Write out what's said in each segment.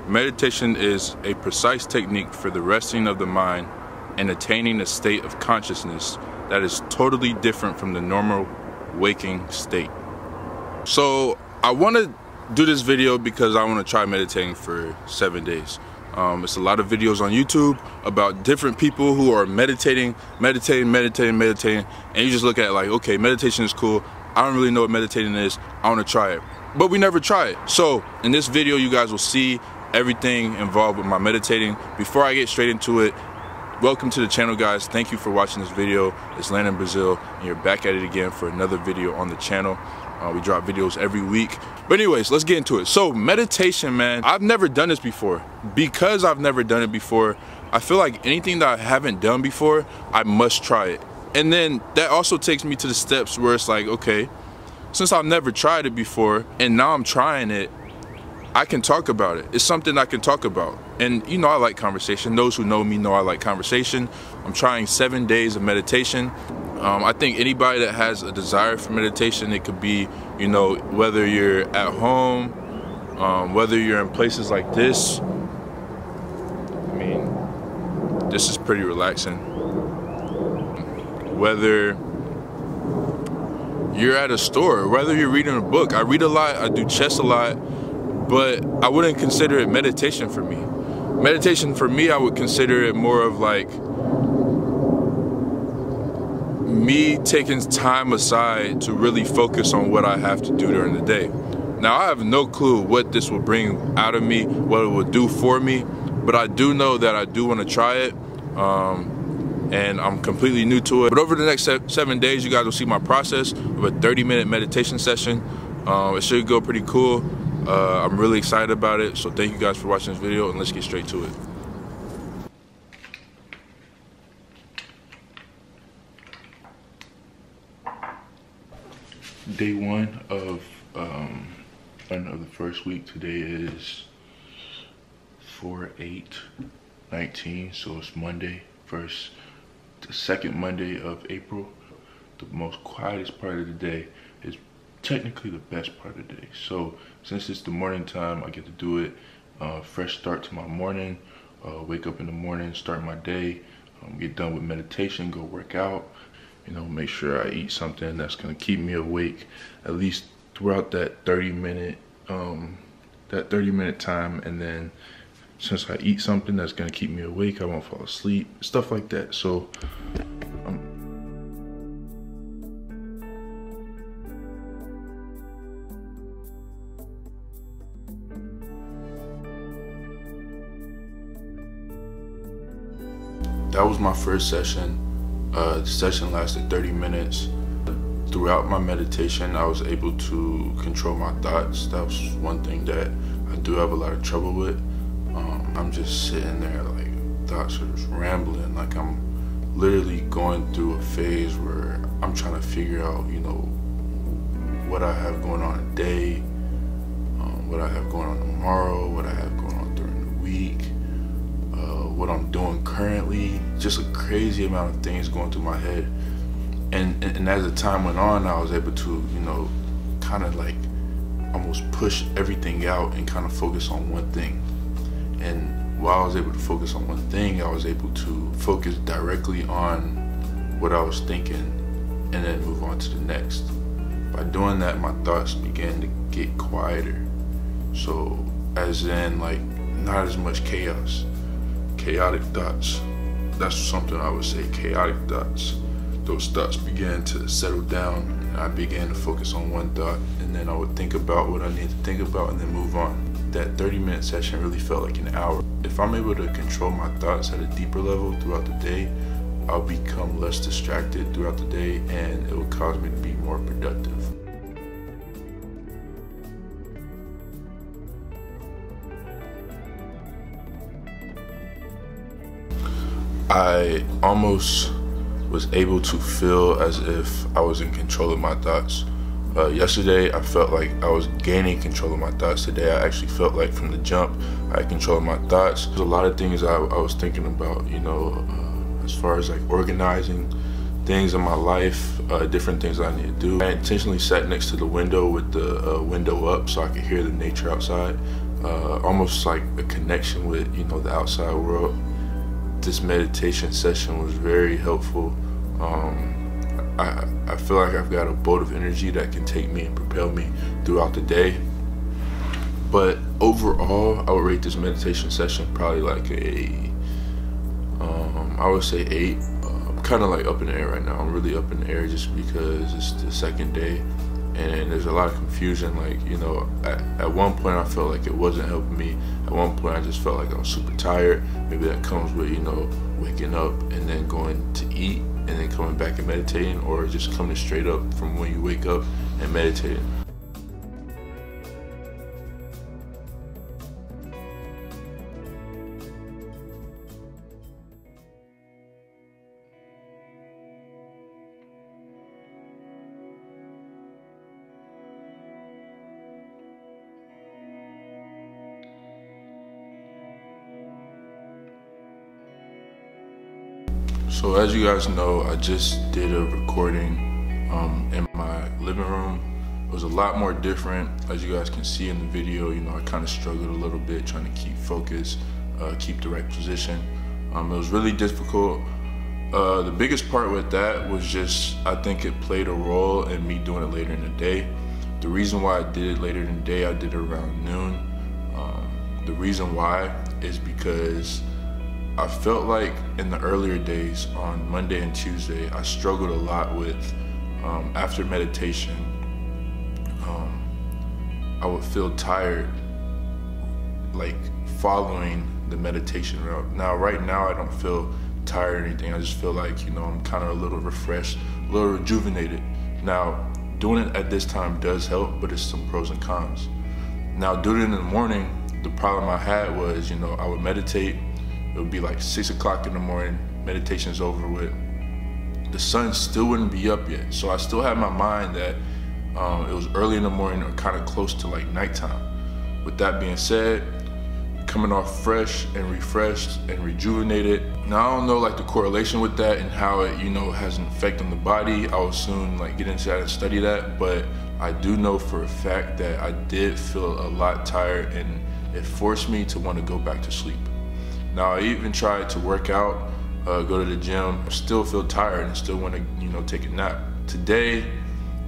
Meditation is a precise technique for the resting of the mind and attaining a state of consciousness that is totally different from the normal waking state. So I want to do this video because I want to try meditating for 7 days. It's a lot of videos on YouTube about different people who are meditating, and you just look at it like, okay, meditation is cool. I don't really know what meditating is. I want to try it, but we never try it. So in this video, you guys will see everything involved with my meditating. Before I get straight into it, welcome to the channel, guys. Thank you for watching this video. It's Landon, Brazile, and you're back at it again for another video on the channel. We drop videos every week. But anyways, let's get into it. So meditation, man, I've never done this before. Because I've never done it before, I feel like anything that I haven't done before, I must try it. And then that also takes me to the steps where it's like, okay, since I've never tried it before and now I'm trying it, I can talk about it. It's something I can talk about. And you know, I like conversation. Those who know me know I like conversation. I'm trying 7 days of meditation. I think anybody that has a desire for meditation, it could be, you know, whether you're at home, whether you're in places like this. I mean, this is pretty relaxing. Whether you're at a store, whether you're reading a book. I read a lot, I do chess a lot, but I wouldn't consider it meditation for me. Meditation for me, I would consider it more of like me taking time aside to really focus on what I have to do during the day. Now, I have no clue what this will bring out of me, what it will do for me, but I do know that I do want to try it, and I'm completely new to it. But over the next 7 days, you guys will see my process of a 30-minute meditation session. It should go pretty cool. I'm really excited about it, so thank you guys for watching this video, and let's get straight to it. Day one of the first week. Today is 4/8/19, so it's Monday, the second Monday of April. The most quietest part of the day is technically the best part of the day. So since it's the morning time, I get to do it. Fresh start to my morning. Wake up in the morning, start my day, get done with meditation, go work out. You know, make sure I eat something that's gonna keep me awake at least throughout that 30-minute time. And then since I eat something that's gonna keep me awake, I won't fall asleep, stuff like that. So that was my first session. The session lasted 30 minutes. Throughout my meditation, I was able to control my thoughts. That was one thing that I do have a lot of trouble with. I'm just sitting there like thoughts are just rambling, like I'm literally going through a phase where I'm trying to figure out, you know, what I have going on today, what I have going on tomorrow, what I have going on during the week, what I'm doing currently. Just a crazy amount of things going through my head. And as the time went on, I was able to, you know, kind of like almost push everything out and kind of focus on one thing. And while I was able to focus on one thing, I was able to focus directly on what I was thinking and then move on to the next. By doing that, my thoughts began to get quieter. So as in, like, not as much chaos. Chaotic thoughts. That's something I would say, chaotic thoughts. Those thoughts began to settle down, and I began to focus on one thought, and then I would think about what I need to think about and then move on. That 30-minute session really felt like an hour. If I'm able to control my thoughts at a deeper level throughout the day, I'll become less distracted throughout the day, and it will cause me to be more productive. I almost was able to feel as if I was in control of my thoughts. Yesterday, I felt like I was gaining control of my thoughts. Today, I actually felt like from the jump, I had control of my thoughts. There's a lot of things I was thinking about, you know, as far as like organizing things in my life, different things I need to do. I intentionally sat next to the window with the window up so I could hear the nature outside. almost like a connection with, you know, the outside world. This meditation session was very helpful. I feel like I've got a bolt of energy that can take me and propel me throughout the day. But overall, I would rate this meditation session probably like I would say 8. I'm kind of like up in the air right now. I'm really up in the air just because it's the second day and there's a lot of confusion. Like, you know, at one point I felt like it wasn't helping me. At one point I just felt like I was super tired. Maybe that comes with, you know, waking up and then going to eat and then coming back and meditating, or just coming straight up from when you wake up and meditating. So as you guys know, I just did a recording in my living room. It was a lot more different. As you guys can see in the video, you know, I kind of struggled a little bit trying to keep focus, keep the right position. It was really difficult. The biggest part with that was just, I think it played a role in me doing it later in the day. The reason why I did it later in the day, I did it around noon. The reason why is because I felt like in the earlier days on Monday and Tuesday, I struggled a lot with, after meditation, I would feel tired, like following the meditation route. Now, right now, I don't feel tired or anything. I just feel like, you know, I'm kind of a little refreshed, a little rejuvenated. Now, doing it at this time does help, but it's some pros and cons. Now, doing it in the morning, the problem I had was, you know, I would meditate. It would be like 6 o'clock in the morning, meditation's over with. The sun still wouldn't be up yet. So I still had my mind that it was early in the morning or kind of close to like nighttime. With that being said, coming off fresh and refreshed and rejuvenated. Now I don't know like the correlation with that and how it, you know, has an effect on the body. I will soon like get into that and study that, but I do know for a fact that I did feel a lot tired and it forced me to want to go back to sleep. Now, I even tried to work out, go to the gym, still feel tired and still want to, you know, take a nap. Today,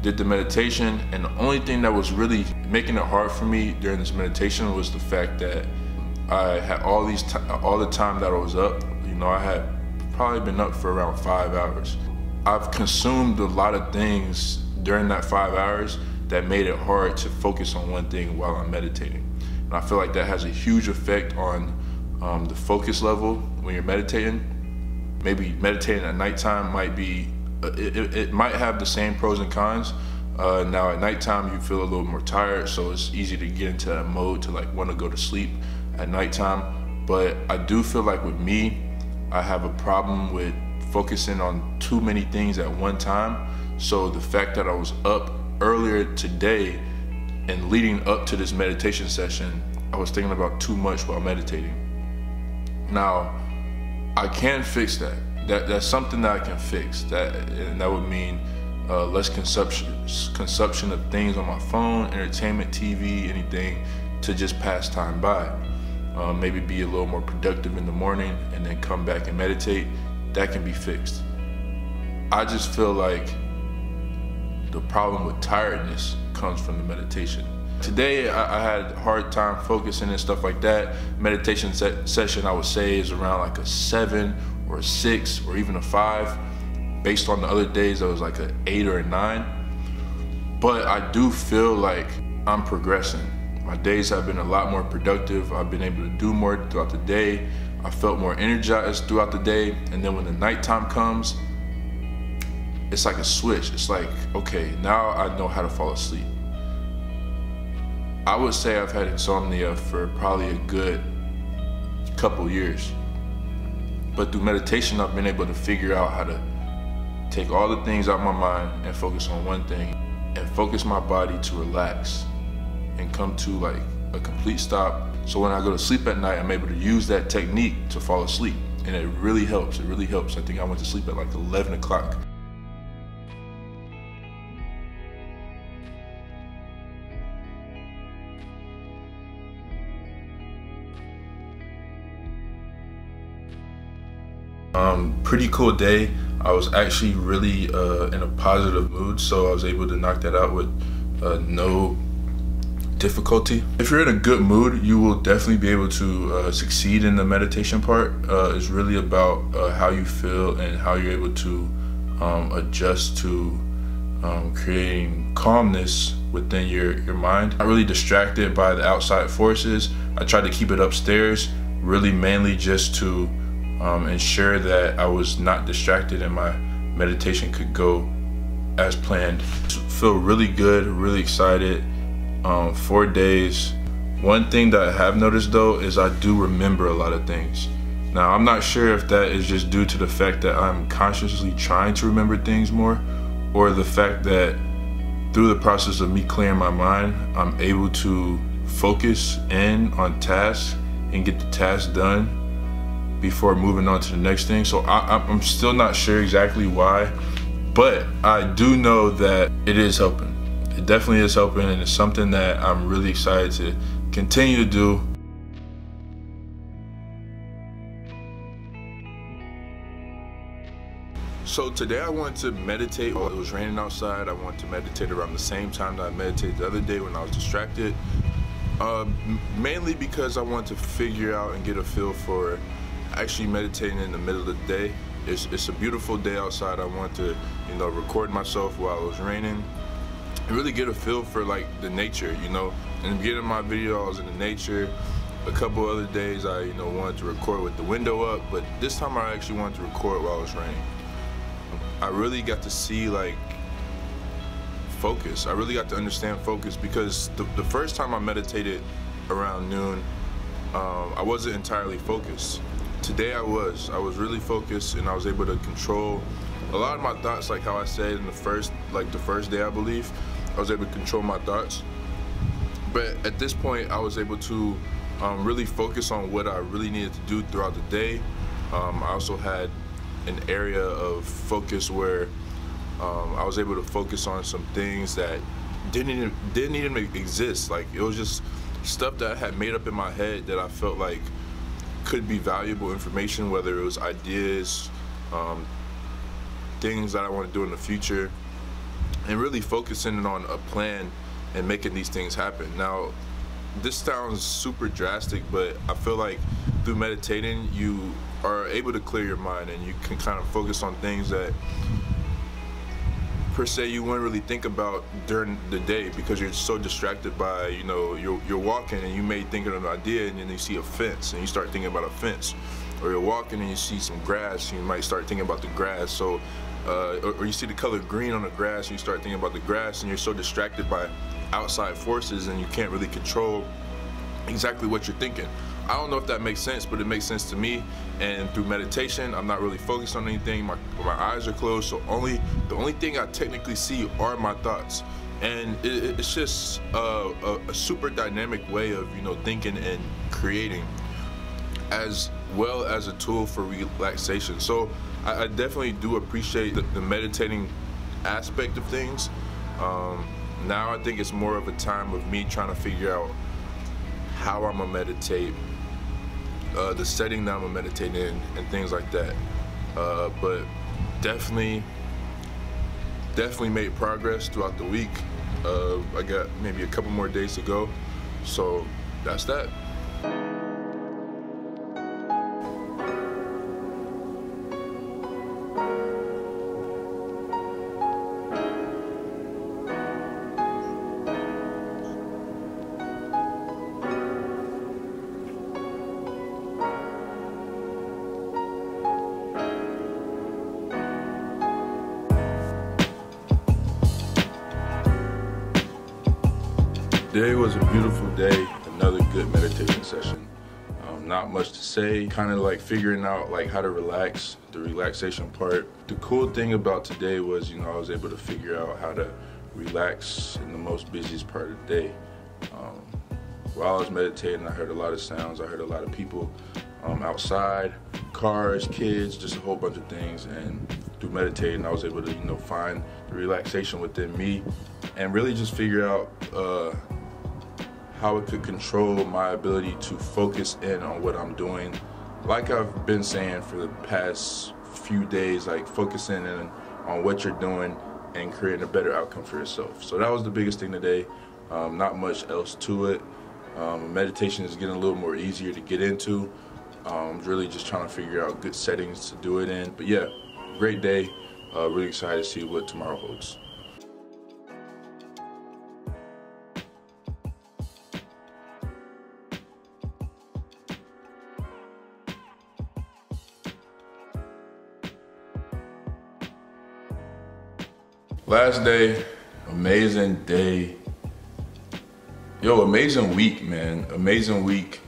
did the meditation, and the only thing that was really making it hard for me during this meditation was the fact that I had all the time that I was up. You know, I had probably been up for around 5 hours. I've consumed a lot of things during that 5 hours that made it hard to focus on one thing while I'm meditating. And I feel like that has a huge effect on the focus level when you're meditating. Maybe meditating at nighttime might be, it might have the same pros and cons. Now at nighttime you feel a little more tired, so it's easy to get into that mode to like want to go to sleep at nighttime. But I do feel like with me, I have a problem with focusing on too many things at one time. So the fact that I was up earlier today and leading up to this meditation session, I was thinking about too much while meditating. Now, I can fix that. That's something that I can fix. And that would mean less consumption of things on my phone, entertainment, TV, anything to just pass time by. Maybe be a little more productive in the morning and then come back and meditate. That can be fixed. I just feel like the problem with tiredness comes from the meditation. Today, I had a hard time focusing and stuff like that. Meditation session, I would say, is around like a 7 or a 6 or even a 5. Based on the other days, I was like an 8 or a 9. But I do feel like I'm progressing. My days have been a lot more productive. I've been able to do more throughout the day. I felt more energized throughout the day. And then when the nighttime comes, it's like a switch. It's like, okay, now I know how to fall asleep. I would say I've had insomnia for probably a good couple years. But through meditation, I've been able to figure out how to take all the things out of my mind and focus on one thing and focus my body to relax and come to like a complete stop. So when I go to sleep at night, I'm able to use that technique to fall asleep. And it really helps, it really helps. I think I went to sleep at like 11 o'clock. Pretty cool day. I was actually really in a positive mood, so I was able to knock that out with no difficulty. If you're in a good mood, you will definitely be able to succeed in the meditation part. It's really about how you feel and how you're able to adjust to creating calmness within your mind. Not really distracted by the outside forces. I tried to keep it upstairs, really mainly just to ensure that I was not distracted and my meditation could go as planned. Feel really good, really excited. 4 days. One thing that I have noticed though is I do remember a lot of things. Now I'm not sure if that is just due to the fact that I'm consciously trying to remember things more, or the fact that through the process of me clearing my mind, I'm able to focus in on tasks and get the task done before moving on to the next thing. So I'm still not sure exactly why, but I do know that it is helping. It definitely is helping, and it's something that I'm really excited to continue to do. So today I wanted to meditate while it was raining outside. I wanted to meditate around the same time that I meditated the other day when I was distracted. Mainly because I wanted to figure out and get a feel for actually meditating in the middle of the day. It's a beautiful day outside. I wanted to, record myself while it was raining and really get a feel for like the nature, In the beginning of my video, I was in the nature. A couple other days I, wanted to record with the window up, but this time I actually wanted to record while it was raining. I really got to see like focus. I really got to understand focus, because the first time I meditated around noon, I wasn't entirely focused. Today I was really focused, and I was able to control a lot of my thoughts, like how I said in the first day, I believe. I was able to control my thoughts. But at this point, I was able to really focus on what I really needed to do throughout the day. I also had an area of focus where I was able to focus on some things that didn't even exist. Like, it was just stuff that I had made up in my head that I felt like could be valuable information, whether it was ideas, things that I want to do in the future, and really focusing on a plan and making these things happen. Now, this sounds super drastic, but I feel like through meditating, you are able to clear your mind, and you can kind of focus on things that per se you wouldn't really think about during the day, because you're so distracted by, you're walking and you may think of an idea, and then you see a fence and you start thinking about a fence. Or you're walking and you see some grass and you might start thinking about the grass. So or you see the color green on the grass and you start thinking about the grass, and you're so distracted by outside forces and you can't really control exactly what you're thinking. I don't know if that makes sense, but it makes sense to me. And through meditation, I'm not really focused on anything. My eyes are closed, so the only thing I technically see are my thoughts. And it's just a super dynamic way of thinking and creating, as well as a tool for relaxation. So I definitely do appreciate the meditating aspect of things. Now I think it's more of a time of me trying to figure out how I'm gonna meditate, the setting that I'm gonna meditate in, and things like that. But definitely made progress throughout the week. I got maybe a couple more days to go, so that's that. Today was a beautiful day, another good meditation session. Not much to say, kind of like figuring out like how to relax, the relaxation part. The cool thing about today was, I was able to figure out how to relax in the most busiest part of the day. While I was meditating, I heard a lot of sounds, I heard a lot of people outside, cars, kids, just a whole bunch of things. And through meditating, I was able to, find the relaxation within me and really just figure out how it could control my ability to focus in on what I'm doing Like I've been saying for the past few days, like focusing in on what you're doing and creating a better outcome for yourself. So that was the biggest thing today. Not much else to it. Meditation is getting a little more easier to get into. Really just trying to figure out good settings to do it in. But yeah, great day. Really excited to see what tomorrow holds. Last day, amazing day. Yo, amazing week, man. Amazing week.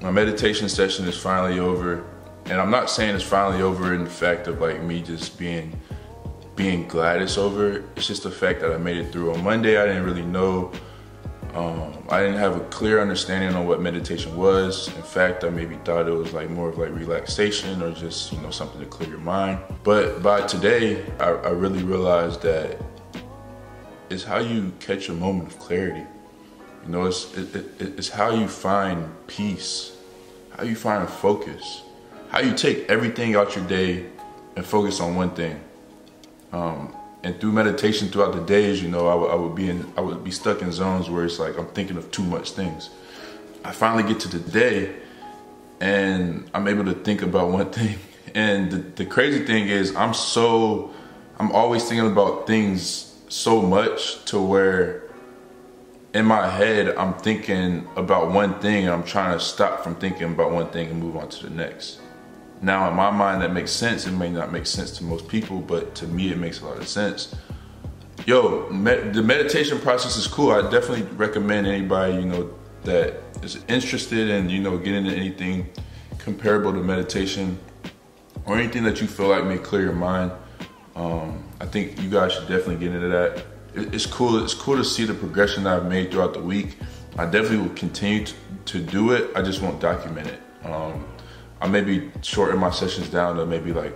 My meditation session is finally over. And I'm not saying it's finally over in the fact of like me just being glad it's over. It's just the fact that I made it through. On Monday, I didn't really know. I didn't have a clear understanding on what meditation was. In fact, I maybe thought it was like more of like relaxation or just, you know, something to clear your mind. But by today, I really realized that it's how you catch a moment of clarity. You know, it's how you find peace, how you find a focus, how you take everything out your day and focus on one thing. And through meditation throughout the days, you know, I would be stuck in zones where it's like I'm thinking of too much things. I finally get to the day and I'm able to think about one thing. And the crazy thing is I'm always thinking about things so much to where in my head I'm thinking about one thing and I'm trying to stop from thinking about one thing and move on to the next. Now in my mind that makes sense. It may not make sense to most people, but to me it makes a lot of sense. Yo, the meditation process is cool. I definitely recommend anybody, you know, that is interested in, you know, getting into anything comparable to meditation or anything that you feel like may clear your mind. I think you guys should definitely get into that. It's cool to see the progression that I've made throughout the week. I definitely will continue to do it. I just won't document it. I maybe shorten my sessions down to maybe like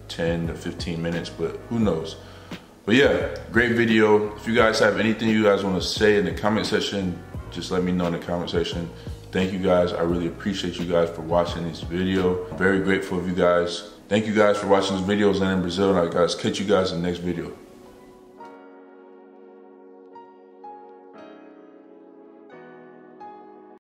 10 to 15 minutes, but who knows. But yeah, great video. If you guys have anything you guys want to say in the comment section, just let me know in the comment section. Thank you guys. I really appreciate you guys for watching this video. I'm very grateful of you guys. Thank you guys for watching this video. Landon, Brazile, and I guys catch you guys in the next video.